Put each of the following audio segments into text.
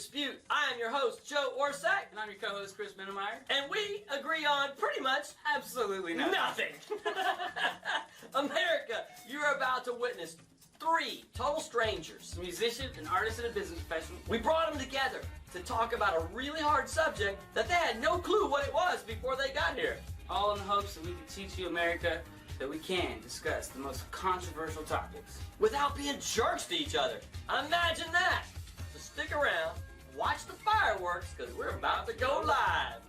Dispute. I am your host, Joe Orsak. And I'm your co-host, Chris Minnemeyer. And we agree on pretty much Absolutely nothing. America, you're about to witness three total strangers. A musician, an artist, and a business professional. We brought them together to talk about a really hard subject that they had no clue what it was before they got here. All in the hopes that we can teach you, America, that we can discuss the most controversial topics. Without being jerks to each other. Imagine that. So stick around, watch the fireworks, because we're about to go live.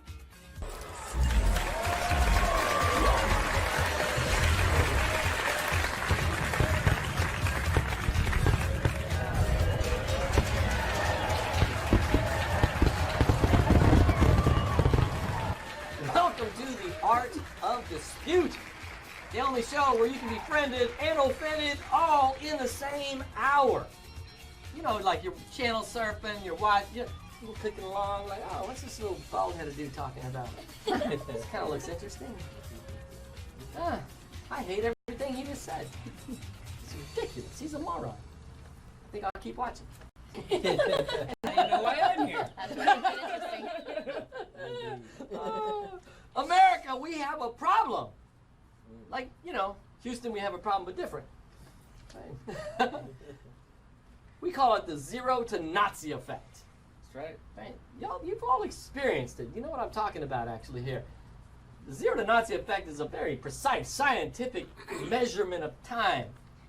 Welcome to the Art of Dispute, the only show where you can be friended and offended all in the same hour. You know, like you're channel surfing, you're watching, you're clicking along, like, oh, what's this little bald-headed dude talking about? This kind of looks interesting. I hate everything he just said. It's ridiculous. He's a moron. I think I'll keep watching. I know why I'm here. That's what makes it interesting. America, we have a problem. Like, you know, Houston, we have a problem, but different. Right? We call it the zero to Nazi effect. That's right. Right? Y'all, you've all experienced it. You know what I'm talking about, actually, here. The zero to Nazi effect is a very precise scientific measurement of time.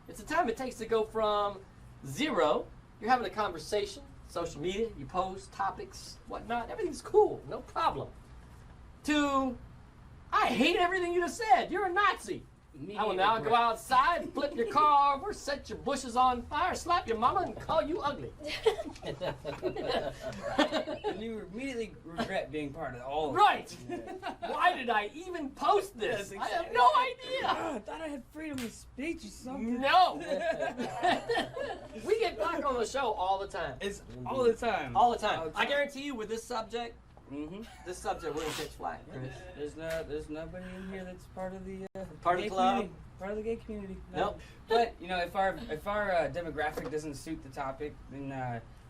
It's the time it takes to go from zero, you're having a conversation, social media, you post topics, whatnot, everything's cool, no problem, to, I hate everything you just said, you're a Nazi. I will now go outside, flip your car over, set your bushes on fire, slap your mama, and call you ugly. And you immediately regret being part of all of Right. it. Why did I even post this? Yes, I have exactly. no idea. Oh, I thought I had freedom of speech or something. No. We get back on the show all the time. It's all the time. All the time. I guarantee you with this subject, Mm-hmm. we're going to catch flack, Chris. There's nobody in here that's part of the Part of gay the club? community. Part of the gay community. No. Nope. But you know, if our demographic doesn't suit the topic, then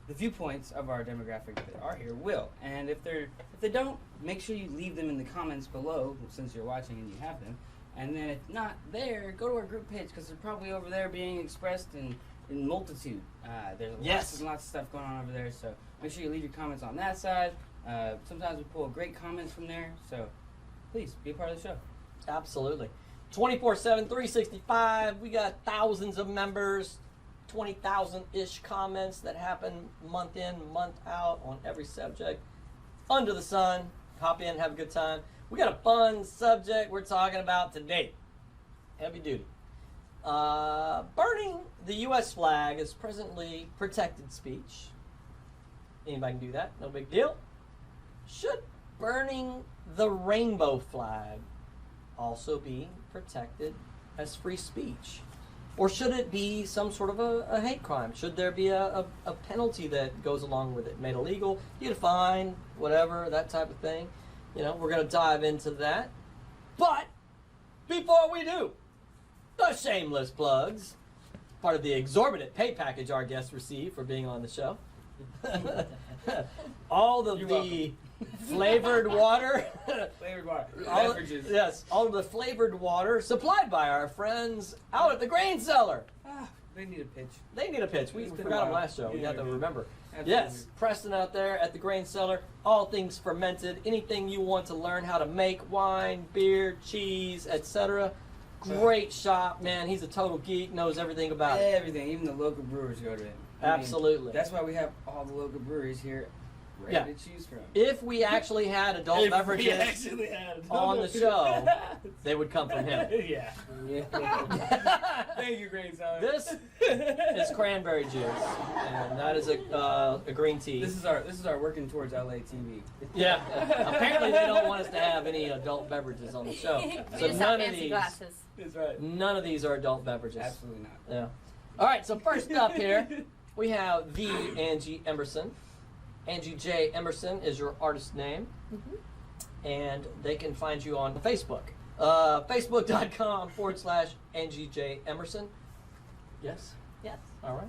the viewpoints of our demographic that are here will. And if they don't, make sure you leave them in the comments below since you're watching and you have them. And then if not there, go to our group page because they're probably over there being expressed in multitude. There's Yes. lots and lots of stuff going on over there. So make sure you leave your comments on that side. Sometimes we pull great comments from there. So please be a part of the show. Absolutely. 24/7, 365. We got thousands of members, 20,000-ish comments that happen month in, month out on every subject under the sun. Hop in, have a good time. We got a fun subject we're talking about today. Heavy duty. Burning the U.S. flag is presently protected speech. Anybody can do that. No big deal. Should burning the rainbow flag also be protected as free speech? Or should it be some sort of a hate crime? Should there be a penalty that goes along with it? Made illegal, you get a fine, whatever, that type of thing. You know, we're going to dive into that. But before we do, the shameless plugs, part of the exorbitant pay package our guests receive for being on the show. All of the flavored water. Flavored water. All, Beverages. yes, all of the flavored water supplied by our friends out at the Grain Cellar. They need a pitch. They need a pitch. We It's been a forgot them while. last show. We Yeah, got to yeah. remember. Absolutely. Yes, Preston out there at the Grain Cellar. All things fermented. Anything you want to learn how to make, wine, beer, cheese, etc. Great shop, man. He's a total geek, knows everything about it. Everything, even the local brewers go to it. Absolutely. That's why we have all the local breweries here ready Yeah. to choose from. If we actually had adult beverages on the show, they would come from him. Yeah. Thank you, Grain Cellar. This is cranberry juice, and that is a green tea. This is our working towards LA TV. Yeah. Apparently they don't want us to have any adult beverages on the show. We So just have none of fancy these glasses. That's right. none of these are adult beverages. Absolutely not. Yeah. All right, so first up here, we have the Angie Emerson. Angie J. Emerson is your artist name. And they can find you on Facebook. Facebook.com/Angie J. Emerson. Yes? Yes. All right.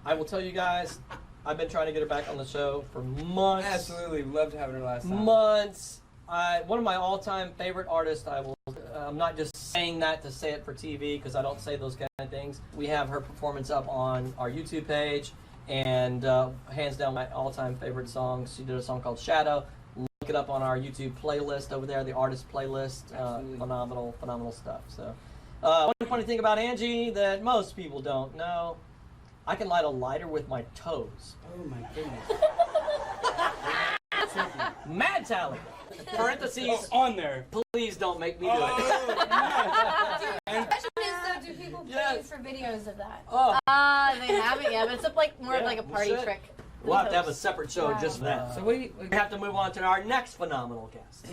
I will tell you guys, I've been trying to get her back on the show for months. Absolutely, loved having her last time. Months. One of my all-time favorite artists. I'm not just saying that to say it for TV because I don't say those kind of things. We have her performance up on our YouTube page, and hands down my all-time favorite songs. She did a song called Shadow. Look it up on our YouTube playlist over there, the artist playlist. Phenomenal stuff. So, one funny thing about Angie that most people don't know, I can light a lighter with my toes. Oh my goodness. Mad talent. Parentheses. On there. Please don't make me do it. The question is, though, do people pay Yes. you for videos of that? Oh, They haven't yet, but it's more of like a we party should. trick. We'll have to have a separate show Wow. just for that. So we We have to move on to our next phenomenal guest,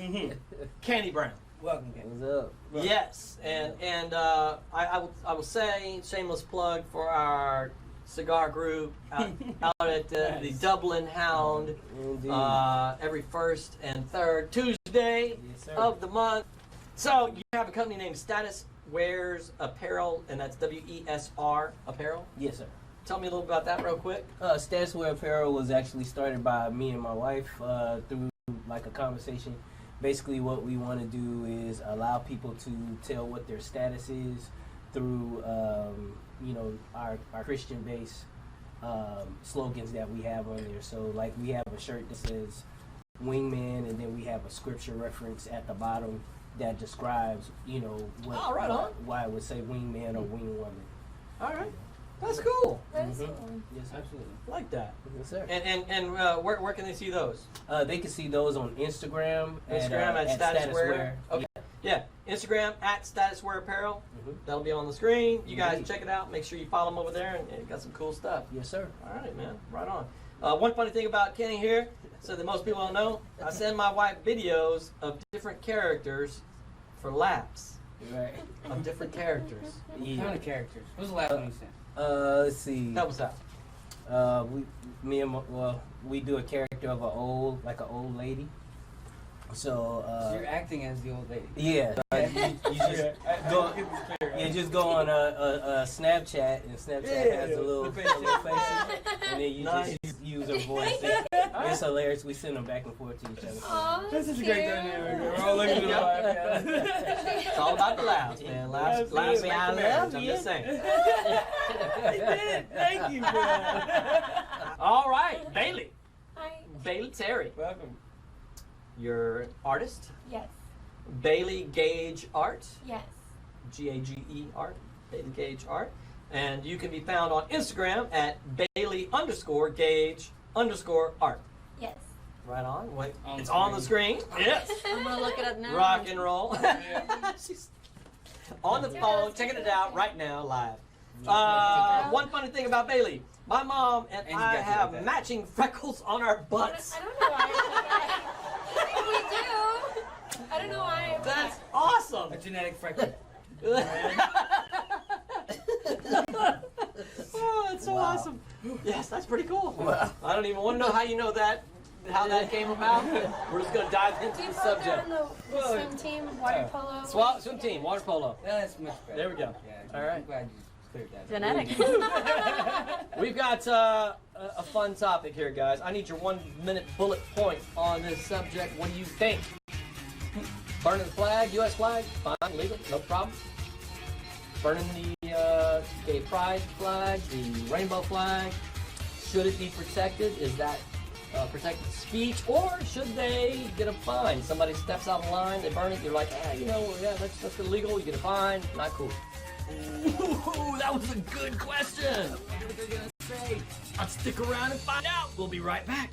Candy Brown. welcome, Ken. What's up? Yes, and I will say shameless plug for our cigar group out at the Yes. Dublin Hound Indeed. every first and third Tuesday Yes, sir. of the month. So you have a company named Status Wears Apparel, and that's WESR Apparel. Yes, sir. Tell me a little about that real quick. Status Wear Apparel was actually started by me and my wife through like a conversation. Basically, what we want to do is allow people to tell what their status is through, our Christian-based slogans that we have on there. So, like, we have a shirt that says Wingman, and then we have a scripture reference at the bottom that describes, what, Oh, right on. why it would say Wingman or Wingwoman. All right, that's cool. That's Mhm. cool. Yes, sir. Absolutely. I like that. Yes, sir. And where can they see those? They can see those on Instagram. Instagram at Status Wear. Okay. Yeah. Yeah, Instagram at Status Wear Apparel. Mhm. That'll be on the screen. You guys Indeed. check it out. Make sure you follow them over there, and it got some cool stuff. Yes, sir. All right, man. Right on. One funny thing about Kenny here, so that most people don't know, I send my wife videos of different characters for laps Right. of different characters. What Yeah. kind of characters? What was the last one you sent? Let's see. Help us out. We do a character of an old lady. So, So you're acting as the old lady. yeah, you just go on a Snapchat, and Snapchat has a little faces, and then you Nice. just use her voice. It's hilarious. We send them back and forth to each other. Aw, That's such a cute. great dynamic. We're all looking at the live. It's all about the laughs, man. Laughs make the I marriage. love I'm you. just saying. I did it. Thank you for that. All right, Bailey. Hi. Bailey Terry. Welcome. You're an artist. Yes. Bailey Gage Art. Yes. G-A-G-E Art. Bailey Gage Art. And you can be found on Instagram at Bailey_Gage_Art. Yes. Right on. Wait, On it's the on the screen. Yes. I'm gonna look it up now. Rock and roll. She's on the phone, checking it out right now, live. One funny thing about Bailey. My mom and And you I got you have like that. matching freckles on our butts. I don't know why. We do. I don't know why. That's awesome. A genetic freckle. Oh, that's so Wow. awesome. Yes, that's pretty cool. Wow. I don't even want to know how you know that, how that came about. We're just going to dive into Do you the follow subject. on the swim team, water polo? Swim team, water polo. That's much better. There we go. Yeah, All right. I'm glad you cleared that. Genetics. We've got a fun topic here, guys. I need your 1 minute bullet point on this subject. What do you think? Burning the flag, U.S. flag, fine, legal, no problem. Burning the gay pride flag, the rainbow flag, should it be protected? Is that protected speech, or should they get a fine? Somebody steps out of line, they burn it, you're like, that's illegal, you get a fine, not cool. Ooh, that was a good question. What are they gonna say? Let's stick around and find out. We'll be right back.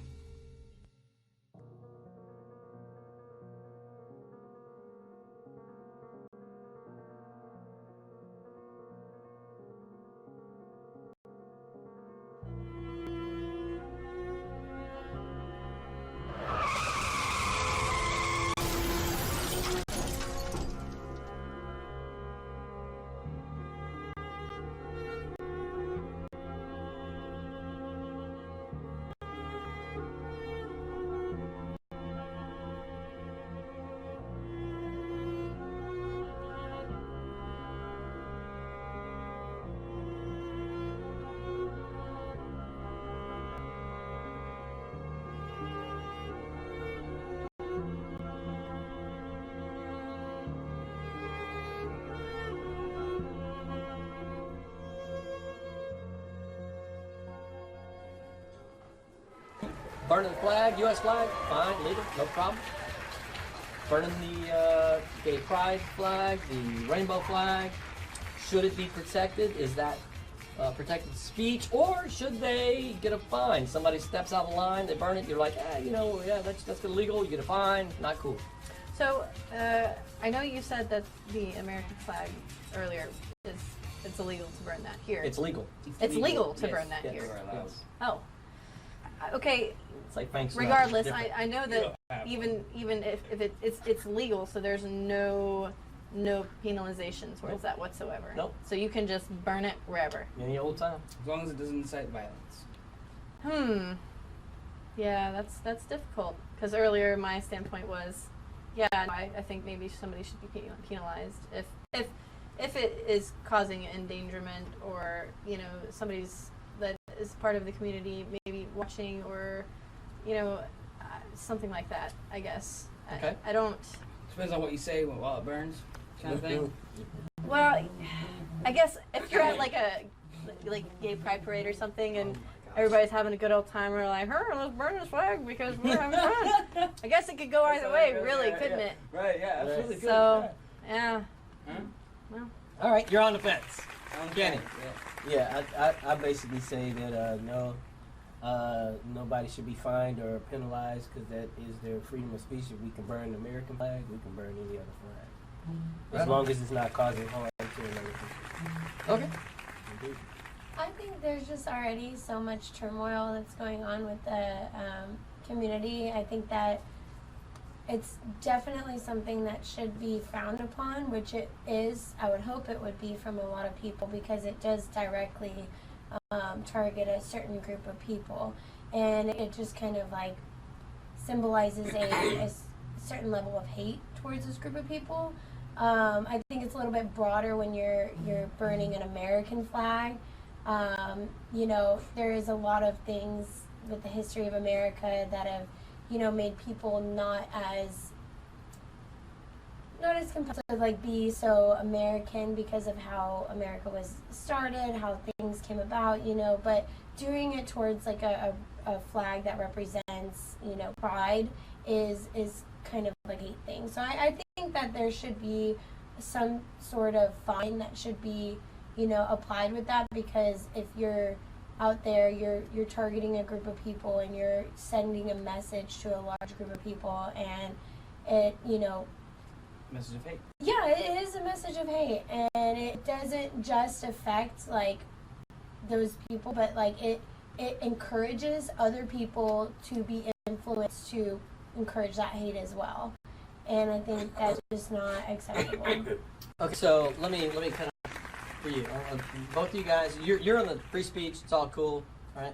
burning the flag, U.S. flag, fine, legal, no problem. Burning the gay pride flag, the rainbow flag, should it be protected? Is that protected speech, or should they get a fine? Somebody steps out of line, they burn it, you're like, that's illegal, you get a fine, not cool. So, I know you said that the American flag earlier it's illegal to burn that here. It's legal. It's legal to Yes, burn that yes, here. yes. Oh. Okay. It's like Banks. Regardless, Different. I know that even if it's legal, so there's no penalization towards that whatsoever. Nope. So you can just burn it wherever. Any old time. As long as it doesn't incite violence. Yeah, that's difficult. Because earlier my standpoint was, I think maybe somebody should be penalized if it is causing endangerment, or somebody's that is part of the community maybe watching, or something like that. I guess. Okay. I don't. Depends on what you say while it burns, kind of thing. Well, I guess if you're at like a gay pride parade or something, and everybody's having a good old time, we're like, let's burn this flag because we're having fun. I guess it could go either way, really, couldn't it? Right, yeah, absolutely. So, yeah. Well. All right, you're on the fence. Kenny. Yeah, I basically say that no, nobody should be fined or penalized because that is their freedom of speech. If we can burn the American flag, we can burn any other flag, as long as it's not causing harm to another person. Okay. Indeed. I think there's just already so much turmoil that's going on with the community. I think that it's definitely something that should be frowned upon, which it is. I would hope it would be from a lot of people, because it does directly target a certain group of people, and it just kind of like symbolizes a certain level of hate towards this group of people. I think it's a little bit broader when you're burning an American flag. There is a lot of things with the history of America that have, made people not as compelled to like be so American because of how America was started, how things came about, but doing it towards like a flag that represents, pride is kind of like a hate thing. So I think that there should be some sort of fine that should be, applied with that, because if you're out there, you're targeting a group of people and you're sending a message to a large group of people, and it, Message of hate. yeah, it is a message of hate, and it doesn't just affect like those people, but like it encourages other people to be influenced to encourage that hate as well, and I think that's just not acceptable. Okay, so let me kind of, for you, both of you guys, you're on the free speech. It's all cool, right?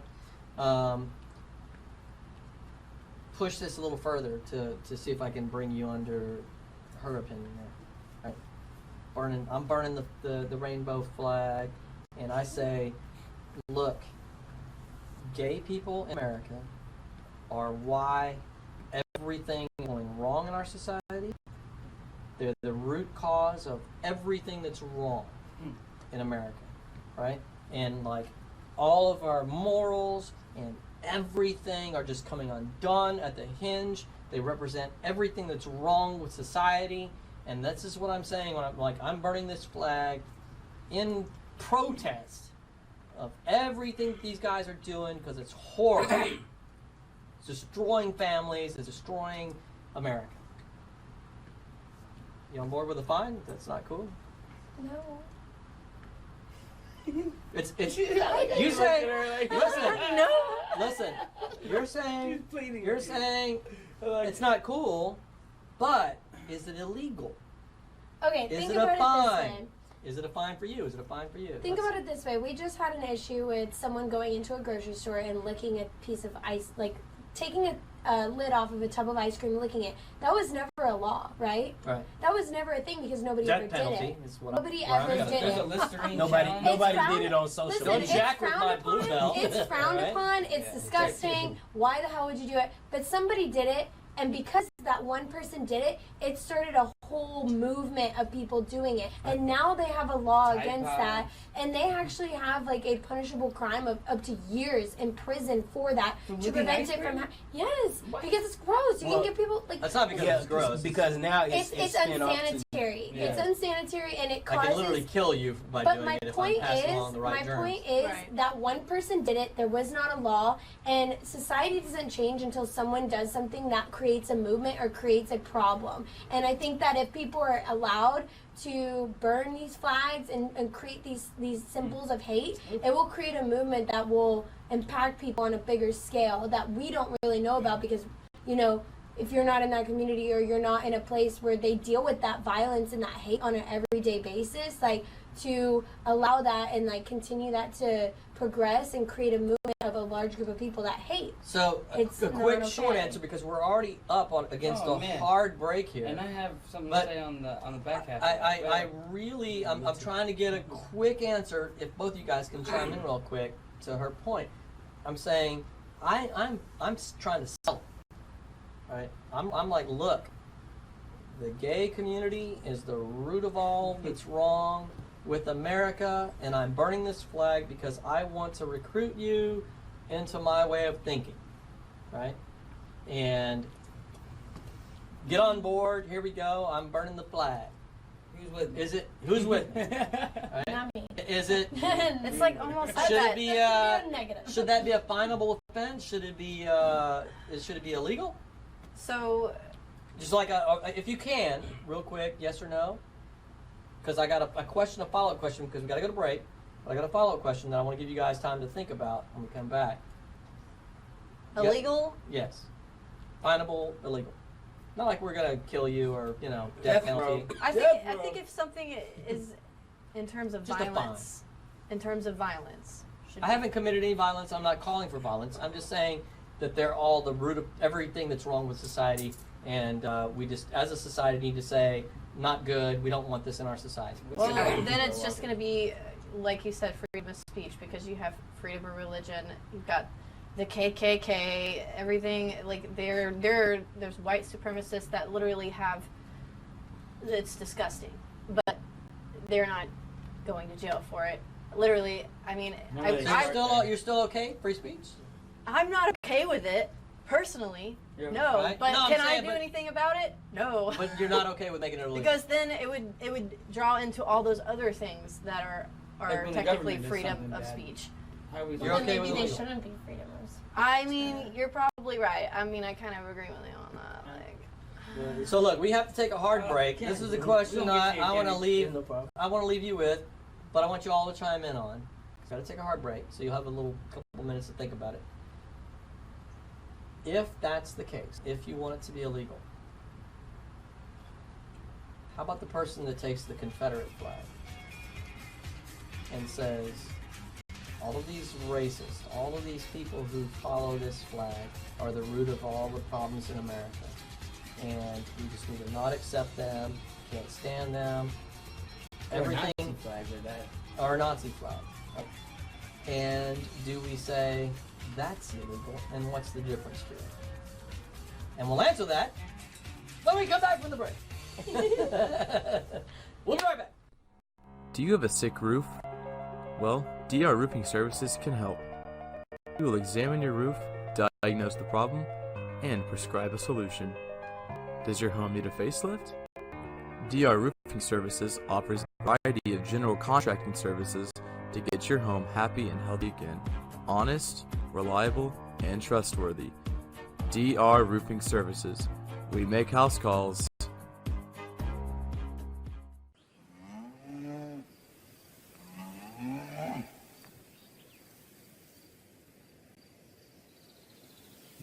Push this a little further to see if I can bring you under her opinion there. Right? I'm burning the rainbow flag, and I say, look, gay people in America are why everything is going wrong in our society. They're the root cause of everything that's wrong in America, right? And like all of our morals and everything are just coming undone at the hinge. They represent everything that's wrong with society, and this is what I'm saying when I'm burning this flag in protest of everything these guys are doing, because it's horrible. It's destroying families. It's destroying America. You on board with a fine? That's not cool. No. It's you say listen. You're saying it's not cool, but is it illegal? Okay, Is think it a about it fine? this way. Is it a fine for you? Is it a fine for you? Think about it this way. We just had an issue with someone going into a grocery store and licking a piece of ice, like taking a lid off of a tub of ice cream and licking it. That was never a law, right? Right. That was never a thing because nobody Death ever penalty did it. is what Nobody I'm ever did There's a it. Listerine Nobody challenge. did it on social Listen, Don't it's media. jack with frowned my blue upon. belt. It's frowned Right? upon. It's disgusting. Why the hell would you do it? But somebody did it. And because that one person did it, it started a whole movement of people doing it. And now they have a law Tide against Pod. that. And they actually have like a punishable crime of up to years in prison for that For to licking prevent ice it from. cream? Yes, What? because it's gross. You Well, can get people like. That's not because Yeah, it's gross. because now It's spin off to- unsanitary. Yeah. It's unsanitary, and it I causes. can literally kill you by But doing my it if point I'm passing is, along the right germs. Right. that one person did it. There was not a law, and society doesn't change until someone does something that creates a movement or creates a problem. And I think that if people are allowed to burn these flags and create these symbols of hate, it will create a movement that will impact people on a bigger scale that we don't really know about because, you know, if you're not in that community or you're not in a place where they deal with that violence and that hate on an everyday basis, like to allow that and like continue that to progress and create a movement of a large group of people that hate. So It's a not quick okay. short answer because we're already up on against Oh, a man. hard break here. And I have something But to say on the back half. I really I'm trying to get a quick answer. If both of you guys can chime in real quick to her point, I'm saying I'm trying to sell it. Right? I'm like, look, the gay community is the root of all that's wrong with America, and I'm burning this flag because I want to recruit you into my way of thinking. Right? And get on board. Here we go. I'm burning the flag. Who's with me? Is it who's with me? Right? Not me. Is it? It's like almost like Should that. it be? Negative. Should that be a finable offense? Should it be? Should it be illegal? So Just like if you can, real quick, yes or no? Because I got a question, a follow-up question, because we got to go to break. But I got a follow-up question that I want to give you guys time to think about when we come back. Yep. illegal. Yes. Finable, illegal. Not like we're gonna kill you or death penalty. I think if something is in terms of Just a fine. violence, should I haven't committed any violence. I'm not calling for violence. I'm just saying that they're all the root of everything that's wrong with society, and we just, as a society, need to say, not good. We don't want this in our society. Well, then it's just going to be, like you said, freedom of speech, because you have freedom of religion. You've got the KKK, everything. Like there's white supremacists that literally have. It's disgusting, but they're not going to jail for it. Literally, I mean, No, I, they So I, you're still okay? Free speech? I'm not okay with it personally. You're No, right. but No, I'm can I saying, do but- anything about it? No. But you're not okay with making it illegal? Because then it would draw into all those other things that Like are when the technically government does freedom something of bad. speech. How we You're Well, then okay maybe with they illegal? shouldn't be freedom of speech. I mean, you're probably right. I mean, I kind of agree with you on that. Like, So look, we have to take a hard Oh, break. Ken, This is a we question don't get to you, I want to Kenny. leave. No problem. I want to leave you with, but I want you all to chime in on. Got to take a hard break, so you'll have a little couple minutes to think about it. If that's the case, if you want it to be illegal, how about the person that takes the Confederate flag and says, all of these racists, all of these people who follow this flag are the root of all the problems in America, and we just need to not accept them, can't stand them, everything, Nazi flags or that. or a Nazi flag. And do we say that's illegal, and what's the difference here? And we'll answer that when we come back from the break. We'll be right back. Do you have a sick roof? Well, DR Roofing Services can help. We will examine your roof, diagnose the problem, and prescribe a solution. Does your home need a facelift? DR Roofing Services offers a variety of general contracting services to get your home happy and healthy again. Honest, reliable, and trustworthy. DR Roofing Services. We make house calls.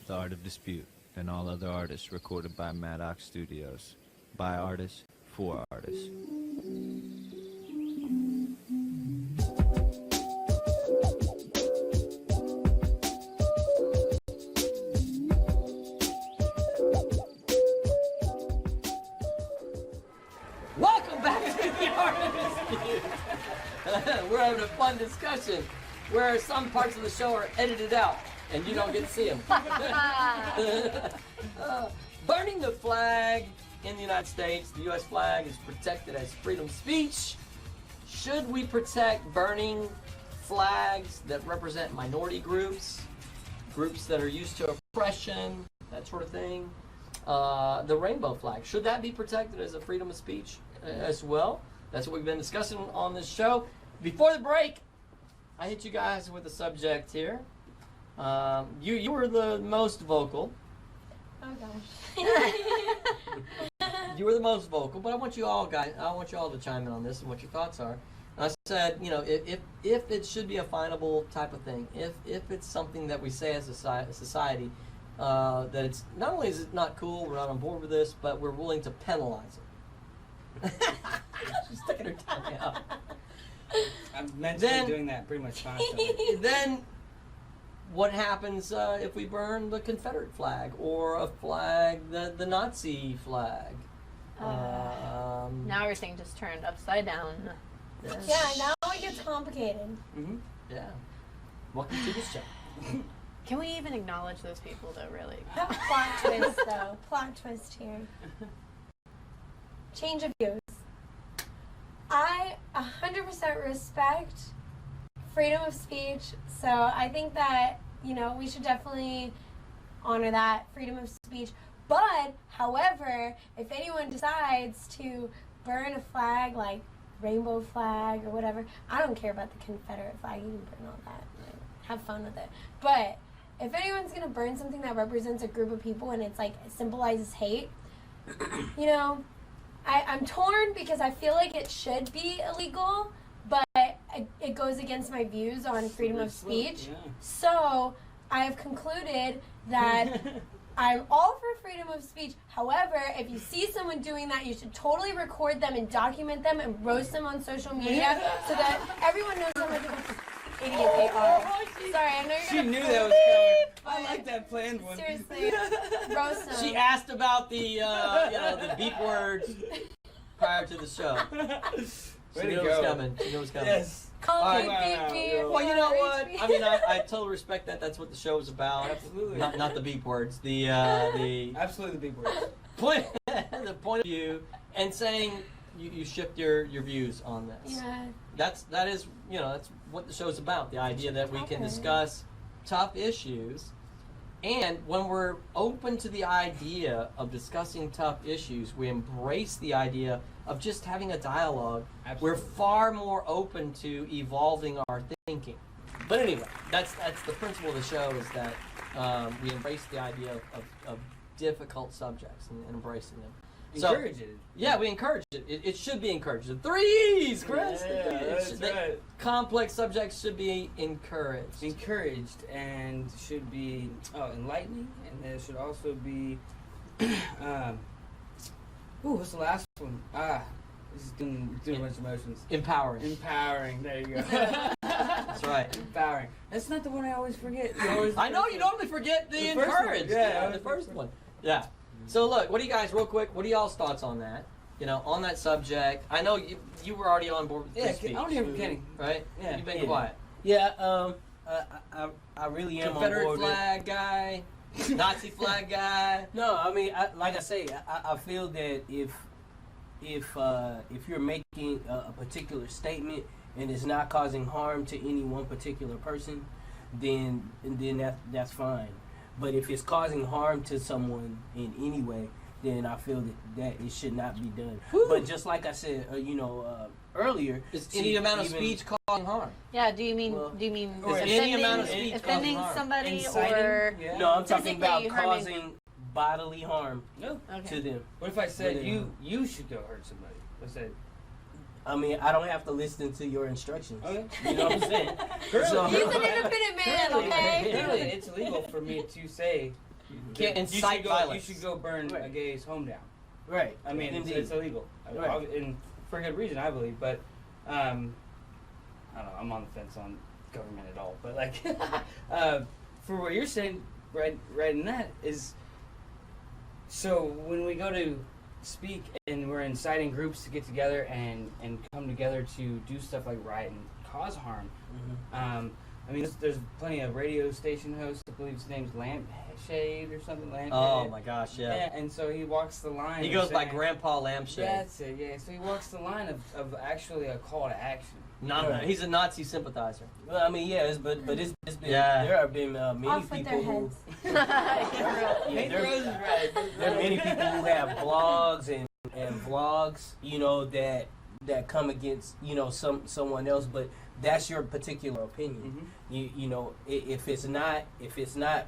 The Art of Dispute and all other artists recorded by Maddox Studios. By artists, for artists. Welcome back to the Art of Dispute. We're having a fun discussion where some parts of the show are edited out. and you don't get to see them. Burning the flag in the United States, the U.S. flag, is protected as freedom of speech. Should we protect burning flags that represent minority groups, groups that are used to oppression, that sort of thing? The rainbow flag, should that be protected as a freedom of speech as well? That's what we've been discussing on this show. Before the break, I hit you guys with a subject here. You were the most vocal. Oh gosh. You were the most vocal, but I want you all to chime in on this and what your thoughts are. And I said, if it should be a finable type of thing, if it's something that we say as a society, that it's not only is it not cool, we're not on board with this, but we're willing to penalize it. She's sticking her tongue out. I'm mentally doing that pretty much constantly. Then what happens if we burn the Confederate flag or a flag, the Nazi flag? Now everything just turned upside down. Yeah, now it gets complicated. Mm-hmm. Yeah. Welcome to the show. Can we even acknowledge those people though, really? Plot twist, though. Plot twist here. Change of views. I 100% respect freedom of speech, so I think that, we should definitely honor that freedom of speech. But, however, if anyone decides to burn a flag like rainbow flag or whatever, I don't care about the Confederate flag. You can burn all that. Have fun with it. But if anyone's going to burn something that represents a group of people and it's like symbolizes hate, I'm torn because I feel like it should be illegal, but it goes against my views on freedom of speech. Yeah. So I have concluded that I'm all for freedom of speech. However, if you see someone doing that, you should totally record them and document them and roast them on social media so that everyone knows how much of an idiot they are. Sorry, I know you're She gonna knew post that was it, coming. I like that planned one. Seriously, roast them. She asked about the the beep words prior to the show. She Way knew to it was go. coming. She knew it was coming. Yes. Call All me, right. beep, beep, Well, you know what? beep. I mean, I totally respect that. That's what the show is about. Absolutely. Not the beep words. The Absolutely the big words. point the point of view and saying you shift your views on this. Yeah. That's what the show's about. The idea that we can Okay. discuss tough issues, and when we're open to the idea of discussing tough issues, we embrace the idea of just having a dialogue. Absolutely. We're far more open to evolving our thinking. But anyway, that's the principle of the show, is that we embrace the idea of difficult subjects and embracing them. Encourage it. Yeah, we encourage it. It should be encouraged. The 3 E's, Chris. Yeah, that's right. Complex subjects should be encouraged. Encouraged and should be enlightening, and there should also be what's the last one? This is doing a bunch of emotions. Empowering. Empowering. There you go. That's right. Empowering. That's not the one I always forget. I know you normally forget the The first one. encouraged. Yeah, the first one. Yeah. So look, what do you guys, real quick, what are y'all's thoughts on that? On that subject. I know you were already on board with Yeah, free speech. I don't hear from Kenny. Right? Yeah. You've been Yeah. quiet. Yeah, I really am on Confederate board with it. flag guy, Nazi flag guy. No, I mean, like I say, I feel that if you're making a particular statement and it's not causing harm to any one particular person, then that's fine. But if it's causing harm to someone in any way, then I feel that it should not be done. Whew. But just like I said, earlier, Is any amount of speech causing harm? Yeah, do you mean Well, Is any amount of speech causing offending harm? somebody Inciting? or Yeah. No, I'm talking about physically harming- causing bodily harm No. okay. to them. What if I said Yeah. you should go hurt somebody? I said, I mean, I don't have to listen to your instructions. okay. You know what I'm saying? Girl, He's an independent man, okay? Clearly, it's illegal for me to say Can't you incite should go, violence. You should go burn a Right. gay's home down. Right. I mean, Indeed. it's illegal, Right. and for good reason, I believe. But I don't know. I'm on the fence on government at all. But like, for what you're saying, right in that is. So when we go to speak and we're inciting groups to get together and come together to do stuff like riot and cause harm, Mhm. I mean, there's plenty of radio station hosts. I believe his name's Lampshade or something. Lampshade. Oh my gosh, yeah. Yeah, and so he walks the line. He of goes by saying- Grandpa Lampshade. That's it. Yeah. So he walks the line of actually a call to action. He's a Nazi sympathizer. Well, I mean, yeah, but it's been Yeah. there have been many Off with their people who heads. yeah, there are many people who have blogs and vlogs, you know, that come against, you know, someone else, but that's your particular opinion. You know, if it's not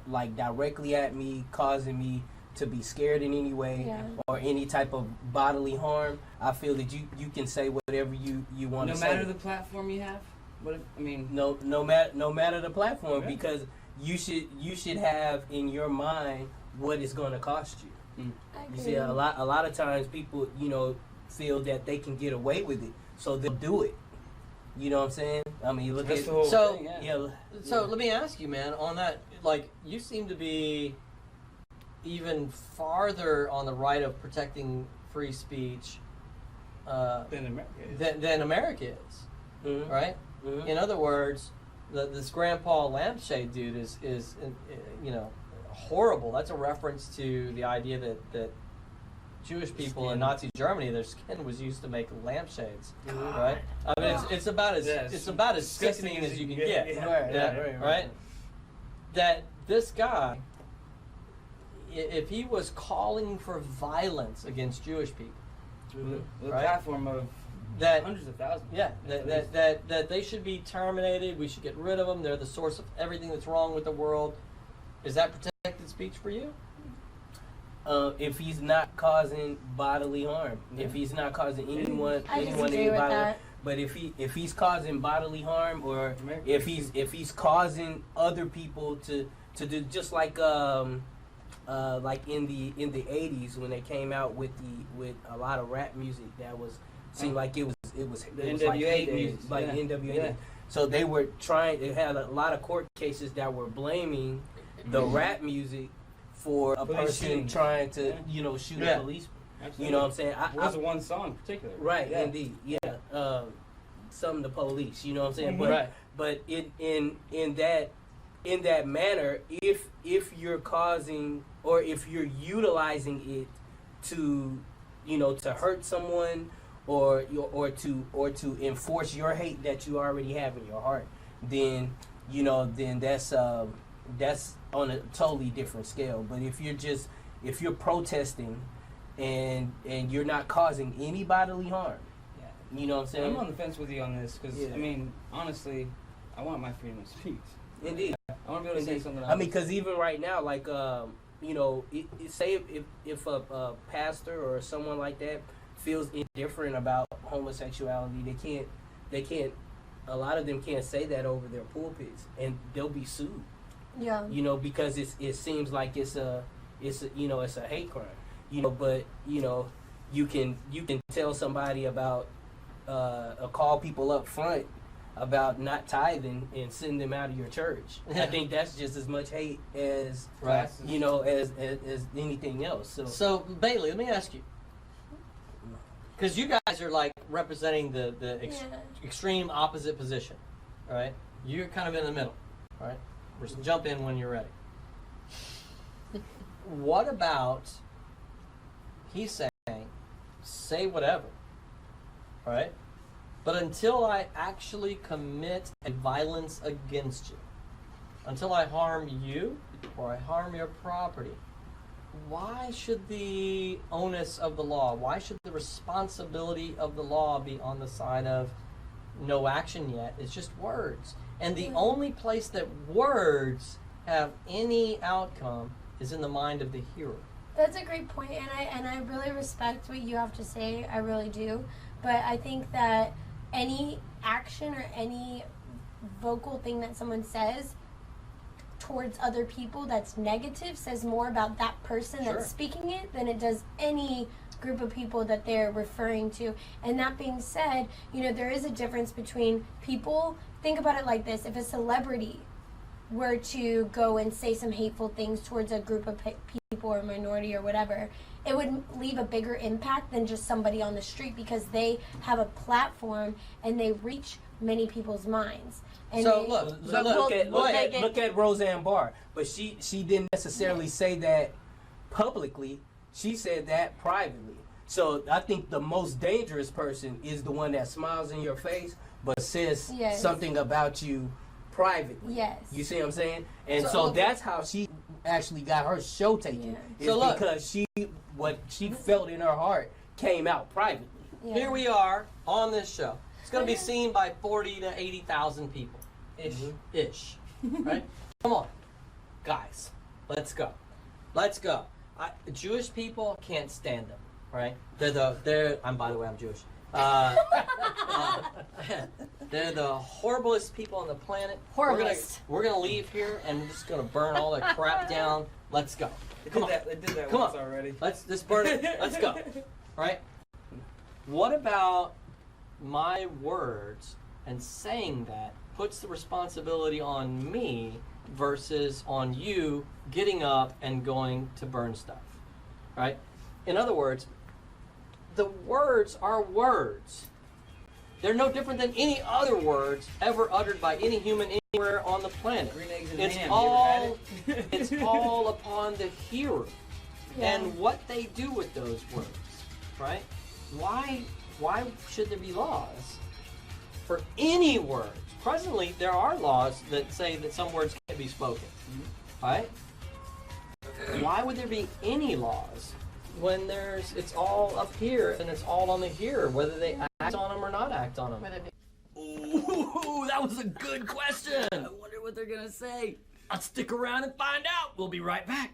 like directly at me, causing me to be scared in any way Yeah. or any type of bodily harm, I feel that you can say whatever you want No to say. matter the platform you have. What if, I mean? No matter the platform, Okay. because you should have in your mind what it's going to cost you. I You see, agree. a lot of times people, you know, feel that they can get away with it, so they'll do it. You know what I'm saying? I mean, look That's at the whole So- thing, yeah. yeah. So let me ask you, man, on that, like, you seem to be even farther on the right of protecting free speech Then America is. than America is, Mhm. right? Mhm. In other words, this Grandpa Lampshade dude is you know, horrible. That's a reference to the idea that Jewish people in Skin. Nazi Germany, their skin was used to make lampshades, Mhm. right? I mean, it's about as Yes. it's about as Disgusting sickening as you can get. Yeah. Right, Yeah, right. right. That this guy, if he was calling for violence against Jewish people, Mhm. The Right. platform of that hundreds of thousands. yeah, that they should be terminated. We should get rid of them. They're the source of everything that's wrong with the world. Is that protected speech for you? If he's not causing bodily harm, Yeah. if he's not causing anyone I any disagree with bodily, that. but if he's causing bodily harm, or America. if he's causing other people to do, just like in the 80s when they came out with a lot of rap music that was seemed like it was like NWA hate days, music, like yeah. NWA. Yeah. So they were trying. They had a lot of court cases that were blaming the rap music for a Police person shootings. trying to Yeah. shoot Yeah. a police. Absolutely. You know what I'm saying? It was one song in particular. Right, Yeah. indeed, yeah. Some of the police, you know what I'm saying? Mhm. Right. But in that manner, if you're causing or if you're utilizing it to to hurt someone or to enforce your hate that you already have in your heart, then that's on a totally different scale. But if you're protesting and you're not causing any bodily harm, Yeah. you know what I'm saying? I'm on the fence with you on this because Yeah. I mean, honestly, I want my freedom of speech. Indeed. I want to be able to say something. I mean, because even right now, like, say if a pastor or someone like that feels indifferent about homosexuality, they can't. A lot of them can't say that over their pulpits, and they'll be sued. Yeah. Because it seems like it's a hate crime. But you can tell somebody about call people up front about not tithing and send them out of your church. Yeah. I think that's just as much hate as Right. as anything else. So Bailey, let me ask you, because you guys are like representing the Yeah. extreme opposite position, all right? You're kind of in the middle, all right? Just jump in when you're ready. What about he's saying, say whatever, all right? But until I actually commit a violence against you, until I harm you or I harm your property, why should the onus of the law, why should the responsibility of the law be on the side of no action yet? It's just words. And the only place that words have any outcome is in the mind of the hearer. That's a great point, and I really respect what you have to say. I really do. But I think that any action or any vocal thing that someone says towards other people that's negative says more about that person Sure. that's speaking it than it does any group of people that they're referring to. And that being said, there is a difference between people. Think about it like this: if a celebrity were to go and say some hateful things towards a group of people or minority or whatever, it would leave a bigger impact than just somebody on the street because they have a platform and they reach many people's minds. And So it- look, Look, look, look at Roseanne Barr, but she didn't necessarily say that publicly. She said that privately. So I think the most dangerous person is the one that smiles in your face but says Yes. something about you privately. Yes. You see what I'm saying? And So- so that's how she actually got her show taken. Yeah. Is So look. because what she felt in her heart came out privately. Yeah. Here we are on this show. It's going to be seen by 40 to 80,000 people. Ish. Right? Come on. Guys, let's go. Let's go. Jewish people can't stand them, right? By the way, I'm Jewish. They're the horriblest people on the planet. Horriblest. We're gonna leave here and we're just gonna burn all the crap down. Let's go. They Come did on. that. They did that Come once on. already. Let's just burn it. Let's go. Right? What about my words and saying that puts the responsibility on me versus on you getting up and going to burn stuff? Right? In other words, the words are words. They're no different than any other words ever uttered by any human anywhere on the planet. Green eggs and It's ham. all You ever had it? it's all upon the hearer Yeah. and what they do with those words, right? Why should there be laws for any words? Presently, there are laws that say that some words can't be spoken, right? Why would there be any laws when it's all up here and it's all on the hearer, whether they act on them or not act on them? Whether it be Ooh, that was a good question. I wonder what they're gonna say. Let's stick around and find out. We'll be right back.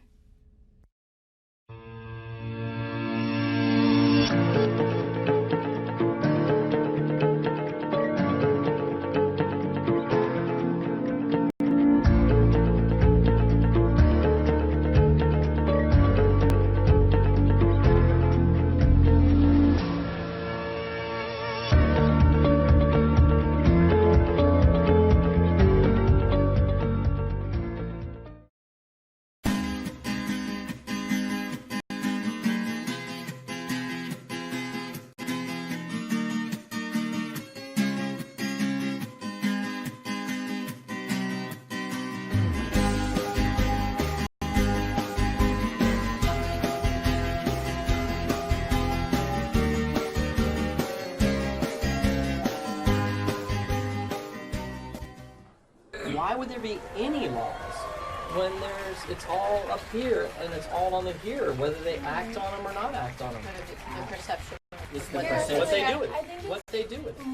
Why would there be any laws when it's all up here and it's all on the hearer, whether they act on them or not act on them? whether it be the perception. It's the what perception. they do with I think it. What they do with it.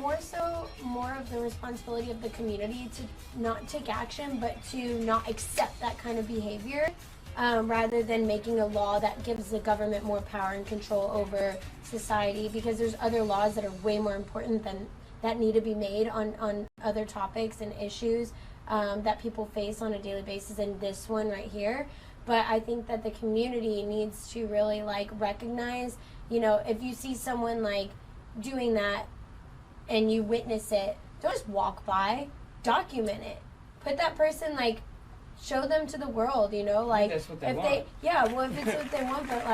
more of the responsibility of the community to not take action, but to not accept that kind of behavior, rather than making a law that gives the government more power and control over society. Because there's other laws that are way more important than that need to be made on other topics and issues that people face on a daily basis than this one right here. But I think that the community needs to really recognize, if you see someone doing that and you witness it, don't just walk by, document it. Put that person show them to the world, That's what they if want. if it's what they want, but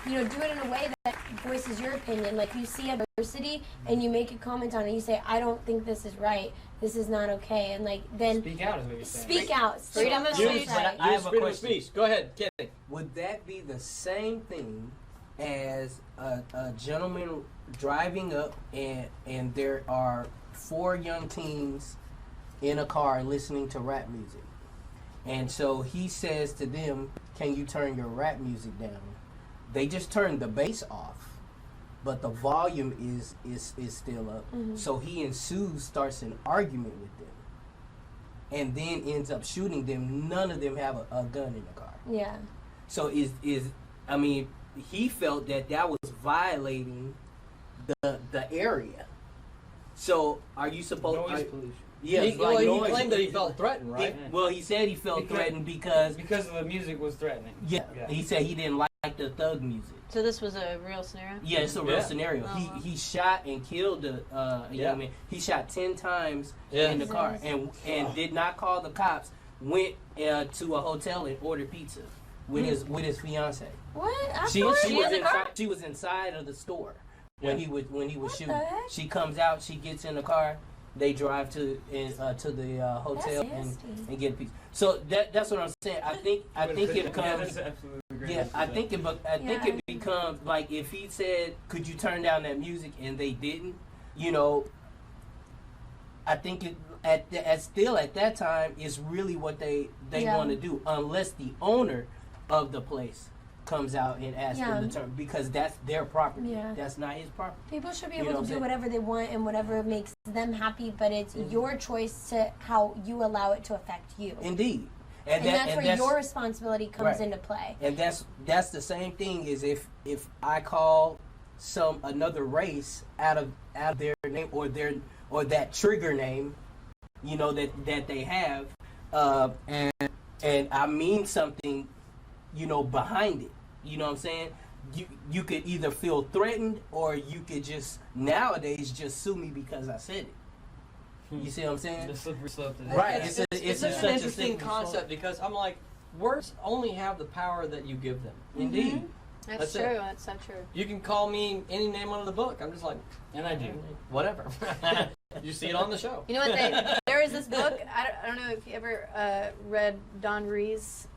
do it in a way that voices your opinion. You see adversity and you make a comment on it, you say, I don't think this is right, this is not okay, and then Speak out is what you're saying. speak out. Freedom of Speak speech. out. I have a freedom of question. speech. Go ahead, Kenny. Would that be the same thing as a gentleman driving up and there are 4 young teens in a car listening to rap music? And so he says to them, can you turn your rap music down? They just turn the bass off, but the volume is still up. Mhm. So he starts an argument with them, and then ends up shooting them. None of them have a gun in the car. Yeah. So he felt that was violating the area. So are you supposed? Noise pollution. Yes, he noise. claimed that he felt threatened, right? He said he felt Because- threatened because Because the music was threatening. yeah, he said he didn't like the thug music. So this was a real scenario? Yeah, it's a real Yeah. scenario. Oh, wow. He shot and killed a young man. He shot 10 times Yeah. in the car Jesus. and did not call the cops. Went to a hotel and ordered pizza with his fiance. What? I She thought was in the car? inside. She was inside of the store when he was What shooting. the heck? She comes out. She gets in the car. they drive to the hotel That's nasty. and get a piece. So that's what I'm saying. I think it becomes. Yeah, I think it becomes like if he said, "Could you turn down that music?" and they didn't, you know. I think it at that time is really what they Yeah. want to do, unless the owner of the place comes out and asks them to turn, because that's their property. Yeah. That's not his property. People should be You know able what to I'm do saying? whatever they want and whatever makes them happy, but it's your choice to how you allow it to affect you. Indeed, And that's where your responsibility comes Right. into play. And that's the same thing as if I call another race out of their name or that trigger name, you know, that they have, and I mean something, you know, behind it. You know what I'm saying? You could either feel threatened or you could just nowadays just sue me because I said it. You see what I'm saying? The slippery slope to that. Right. It's such an a interesting slippery concept because I'm like, words only have the power that you give them. Indeed. That's That's true. it. That's so true. You can call me any name under the book. I'm just like, And I do. whatever. You see it on the show. You know what? There is this book. I don't know if you ever read Don Rees,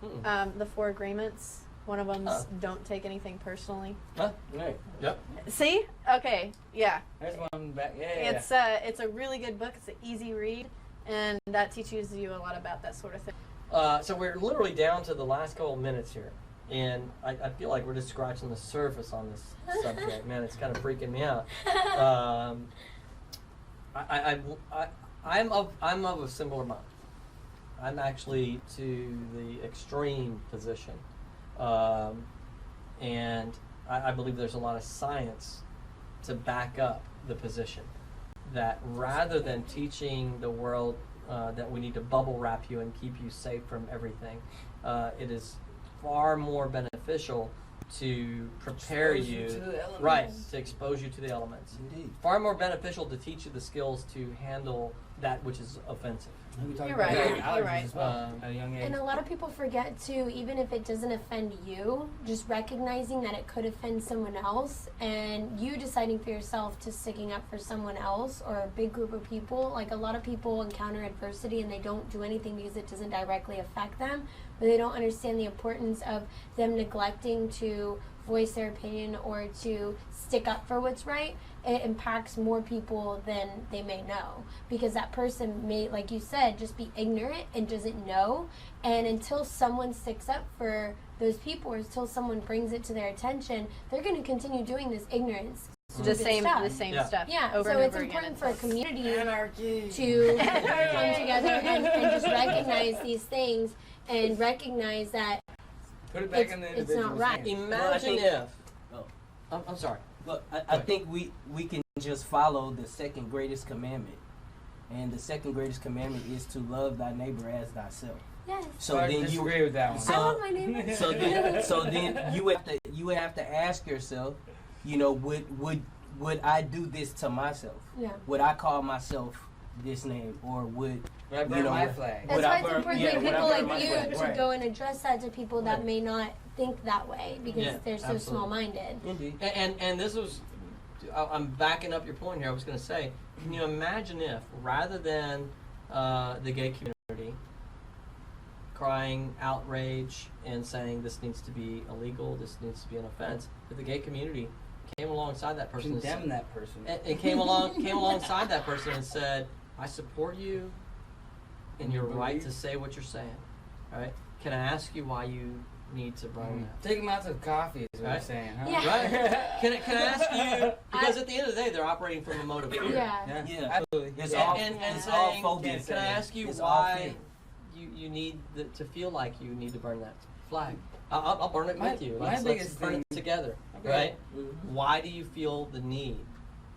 The Four Agreements. One of them's don't take anything personally. Right. Yep. See? Okay. Yeah. There's one back. Yeah. It's a really good book. It's an easy read, and that teaches you a lot about that sort of thing. So we're literally down to the last couple of minutes here, and I feel like we're just scratching the surface on this subject. Man, it's kind of freaking me out. I'm of a similar mind. I'm actually to the extreme position, and I believe there's a lot of science to back up the position. That rather than teaching the world that we need to bubble wrap you and keep you safe from everything, it is far more beneficial to prepare Expose you you, to the elements. right, to expose you to the elements. Indeed. Far more beneficial to teach you the skills to handle that which is offensive. We talked You're about right. allergies You're right. as well at a young age. And a lot of people forget too, even if it doesn't offend you, just recognizing that it could offend someone else and you deciding for yourself to sticking up for someone else or a big group of people. Like a lot of people encounter adversity and they don't do anything because it doesn't directly affect them, but they don't understand the importance of them neglecting to voice their opinion or to stick up for what's right. It impacts more people than they may know, because that person may, like you said, just be ignorant and doesn't know. And until someone sticks up for those people or until someone brings it to their attention, they're going to continue doing this ignorance. The stupid same Yeah. stuff. Yeah, over so and it's over again. important for a community Anarchy. to come together and just recognize these things and recognize that Put it back It's- in the it's individual's not right. hands. Imagine think- if. Oh. I'm sorry. But I think we can just follow the second greatest commandment. And the second greatest commandment is to love thy neighbor as thyself. yes, So I then disagree with that one. So- I love my neighbor. so then you would have to ask yourself, you know, would I do this to myself? Yeah. Would I call myself this name, or would When I burn you know, my flag. That's would why I it's burn- important yeah, for would I people burn like my you flag? to Right. go and address that to people that Right. may not think that way because Yeah, they're so absolutely. small-minded. Indeed. And this was, I'm backing up your point here. I was going to say, can you imagine if, rather than the gay community crying outrage and saying this needs to be illegal, this needs to be an offense, that the gay community came alongside that person and Condemn said- that person. and came alongside that person and said, I support you in your right to say what you're saying. Right? Can I ask you why you need to burn that? Take him out to coffee is what Right. I'm saying, huh? Yeah. Right? Can I ask you, because at the end of the day, they're operating from a mode of fear. Yeah. Yeah. Absolutely. It's And, all and it's all saying, phobia. can I ask you It's all why fear. you need to feel like you need to burn that flag? I'll burn it My- with you. my Let's biggest burn thing- it together, Okay. right? Mhm. Why do you feel the need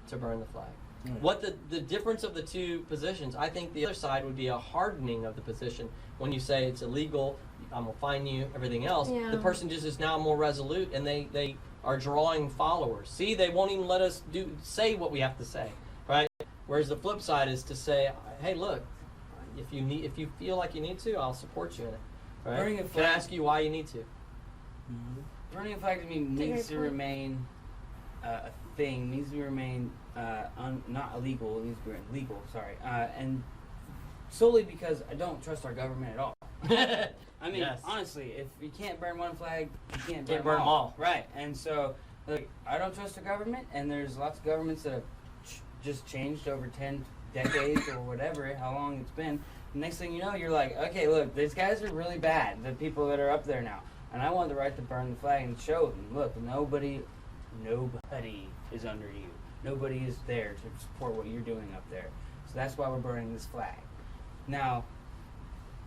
to burn the flag? Mm. What the difference of the two positions, I think the other side would be a hardening of the position. When you say it's illegal, I'm going to fine you, everything else, Yeah. the person just is now more resolute and they are drawing followers. See, they won't even let us say what we have to say, right? Whereas the flip side is to say, hey, look, if you feel like you need to, I'll support you in it. Right? Burning a Can I flag- ask you why you need to? Mhm. Burning a flag to me needs to point. remain a thing needs to remain not illegal. It needs to be legal. Sorry, and solely because I don't trust our government at all. I mean, Yes. honestly, if you can't burn one flag, you can't Can't burn burn 'em all. Right, and so like I don't trust the government, and there's lots of governments that have just changed over 10 decades or whatever, how long it's been. Next thing you know, you're like, okay, look, these guys are really bad, the people that are up there now. And I want the right to burn the flag and show them, look, nobody is under you. Nobody is there to support what you're doing up there. So that's why we're burning this flag. Now,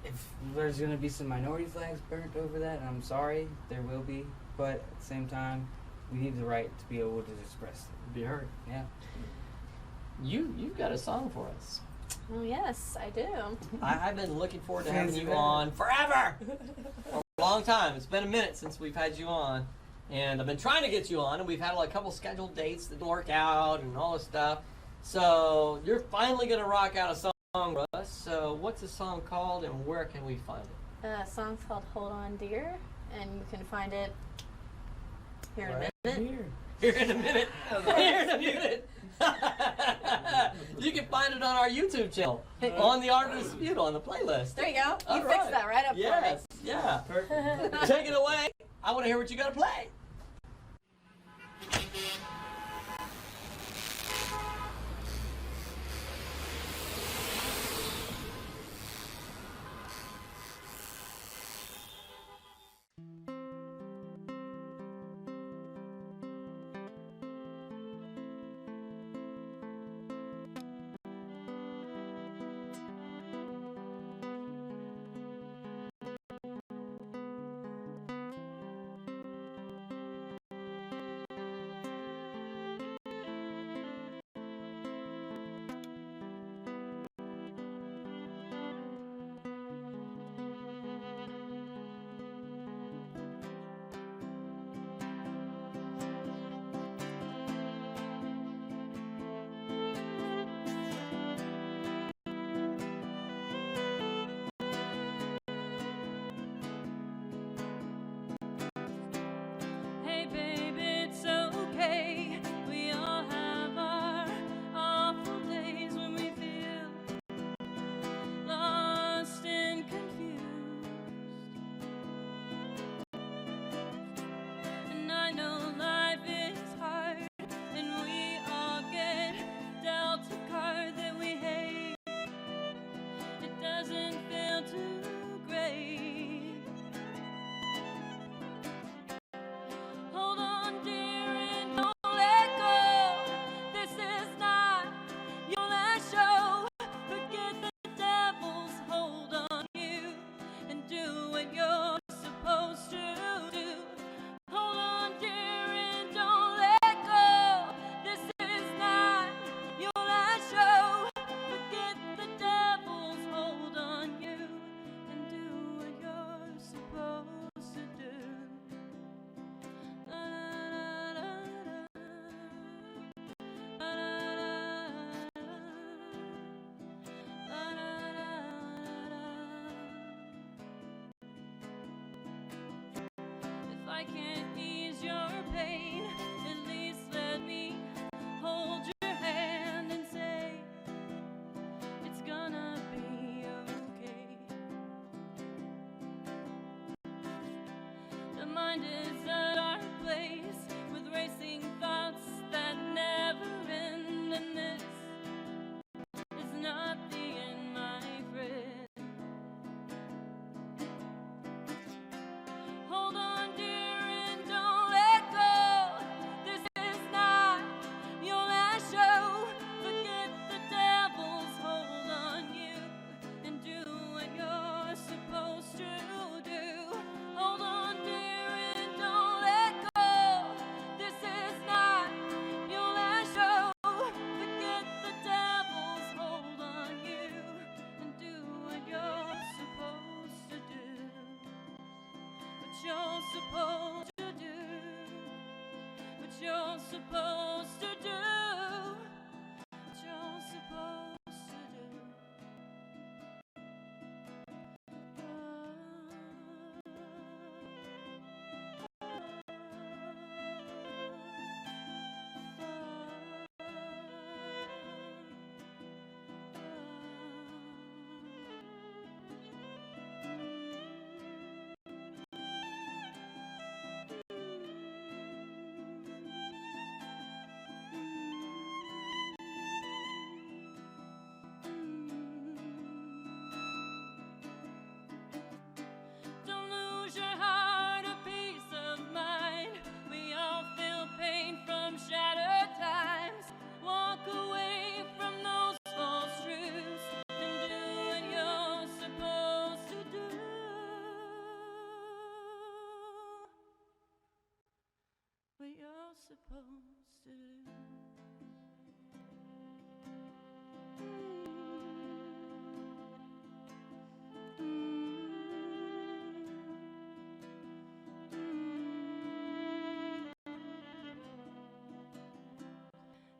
if there's going to be some minority flags burnt over that, and I'm sorry, there will be, but at the same time, we need the right to be able to express it. Be heard. Yeah. You've got a song for us. Oh yes, I do. I've been looking forward to having you on forever. For a long time. It's been a minute since we've had you on. And I've been trying to get you on, and we've had like a couple scheduled dates that didn't work out and all this stuff. So you're finally going to rock out a song for us. So what's the song called, and where can we find it? Song's called "Hold On, Dear," and you can find it here in Right a minute. Here in a minute. Here in a minute. You can find it on our YouTube channel, on the Art of Dispute, on the playlist. There you go. All You fixed right. that right up Yes, yeah. Perfect. Take it away. I want to hear what you got to play. Hey babe, it's okay. We all have our awful days when we feel lost and confused. And I know life is hard, and we all get dealt a card that we hate. It doesn't feel too great. Hold on, dear, and don't let go. This is not your last show. Forget the devil's hold on you and do what you're supposed to do. Hold on, dear, and don't let go. This is not your last show. Forget the devil's hold on you and do what you're supposed to do. If I can't ease your pain, at least let me hold your hand and say it's gonna be okay. The mind is a dark place with racing thoughts that never end, and this is not the end, my friend. Hold on, dear, and don't let go. This is not your last show. Forget the devil's hold on you and do what you're supposed to do. Hold on, dear, and don't let go. This is not your last show. Forget the devil's hold on you and do what you're supposed to do. What you're supposed to do. What you're supposed to do. What you're supposed to do. supposed to do.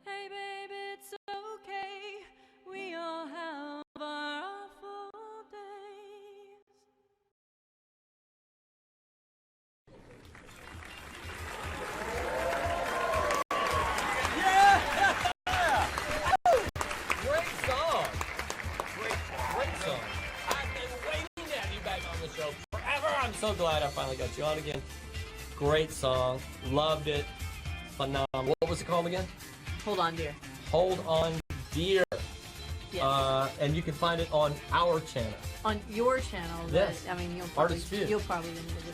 Hey baby, it's okay. We all have our awful days. Great song. Great song. I've been waiting to have you back on the show forever. I'm so glad I finally got you on again. Great song. Loved it. Phenomenal. What was it called again? Hold on, dear. Hold On Dear. Yes. And you can find it on our channel. On your channel. Yes. I mean, you'll Artist probably View. you'll probably link the video.